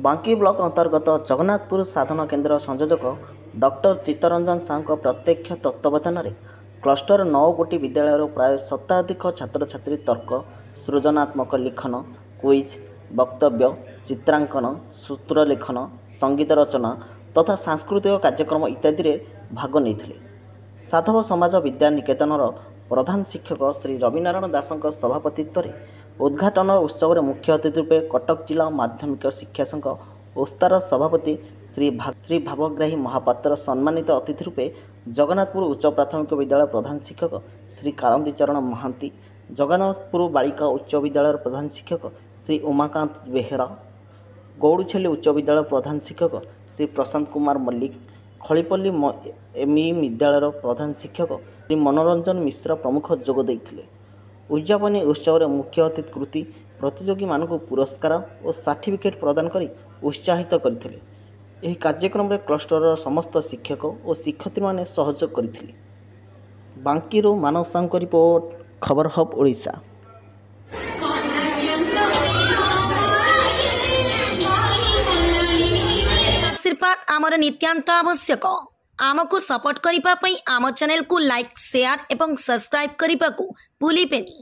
Banki block ଅନ୍ତର୍ଗତ ଜଗନ୍ନାଥପୁର ସାଧନ କେନ୍ଦ୍ର ସଂଯୋଜକ ଡକ୍ଟର ଚିତ୍ତରଞ୍ଜନ ସାହୁଙ୍କ ପ୍ରତ୍ୟକ୍ଷ ତତ୍ତ୍ୱାବଧାନରେ କ୍ଲଷ୍ଟର 9 ଗୋଟି ବିଦ୍ୟାଳୟର ପ୍ରାୟ ଶତାଧିକ ଛାତ୍ରଛାତ୍ରୀ ତର୍କ, ସୃଜନାତ୍ମକ ଲିଖନ, କୁଇଜ୍, ବକ୍ତବ୍ୟ, ଚିତ୍ରାଙ୍କନ, ସୂତ୍ରଲେଖନ, ସଙ୍ଗୀତ ରଚନା ତଥା ସାଂସ୍କୃତିକ କାର୍ଯ୍ୟକ୍ରମ ଇତ୍ୟାଦିରେ ଭାଗ ନେଇଥିଲେ। ସାଧବ ସମାଜ ବିଦ୍ୟା ନିକେତନର ପ୍ରଧାନ ଶିକ୍ଷକ ଶ୍ରୀ ରବିନାରାୟଣ ଦାସଙ୍କ ସଭାପତିତ୍ୱରେ ଉଦ୍ଘାଟନ ଉତ୍ସବରେ ମୁଖ୍ୟ ଅତିଥି ରୂପେ କଟକ ଜିଲ୍ଲା ମାଧ୍ୟମିକ ଶିକ୍ଷା ସଂଘ ଓସ୍ତାର ସଭାପତି ଶ୍ରୀ ଭାବଗ୍ରାହୀ ମହାପାତ୍ର, ସମ୍ମାନିତ ଅତିଥି ରୂପେ ଜଗନ୍ନାଥପୁର ଉଚ୍ଚ ପ୍ରାଥମିକ ବିଦ୍ୟାଳୟ ପ୍ରଧାନ ଶିକ୍ଷକ ଶ୍ରୀ କାଳନ୍ଦୀ ଚରଣ ମହାନ୍ତି, ଜଗନ୍ନାଥପୁର ବାଳିକା ଉଚ୍ଚ ବିଦ୍ୟାଳୟର ପ୍ରଧାନ ଶିକ୍ଷକ ଶ୍ରୀ ଉମାକାନ୍ତ ବେହେରା, ଗୌଡ଼ୁଛେଲି ଉଚ୍ଚ ବିଦ୍ୟାଳୟ ପ୍ରଧାନ ଶିକ୍ଷକ ଶ୍ରୀ ପ୍ରଶାନ୍ତ କୁମାର ମଲ୍ଲିକ, ଖଳିପଲ୍ଲୀ ଏମ୍ଇ ବିଦ୍ୟାଳୟର ପ୍ରଧାନ ଶିକ୍ଷକ ଶ୍ରୀ ମନୋରଞ୍ଜନ ମିଶ୍ର ପ୍ରମୁଖ ଯୋଗ ଦେଇଥିଲେ। ଉଦ୍ଯାପନୀ ଉତ୍ସବରେ ମୁଖ୍ୟ ଅତିଥି କୃତି ପ୍ରତିଯୋଗୀମାନଙ୍କୁ ପୁରସ୍କାର ଓ ସାର୍ଟିଫିକେଟ୍ ପ୍ରଦାନ କରି ଉତ୍ସାହିତ କରିଥିଲେ। ଏହି କାର୍ଯ୍ୟକ୍ରମରେ କ୍ଲଷ୍ଟରର ସମସ୍ତ ଶିକ୍ଷକ ଓ ଶିକ୍ଷୟିତ୍ରୀମାନେ ସହଯୋଗ କରିଥିଲେ। ବାଙ୍କୀରୁ ମାନସ ସାହୁଙ୍କ ରିପୋର୍ଟ, ଖବର ହବ୍ ଓଡ଼ିଶା। आशीर्वाद आमर नित्यांत आवश्यक। आमको सपोर्ट करिपा पई आम चैनल को लाइक, शेयर एवं सब्सक्राइब करने को भूलिबेनी।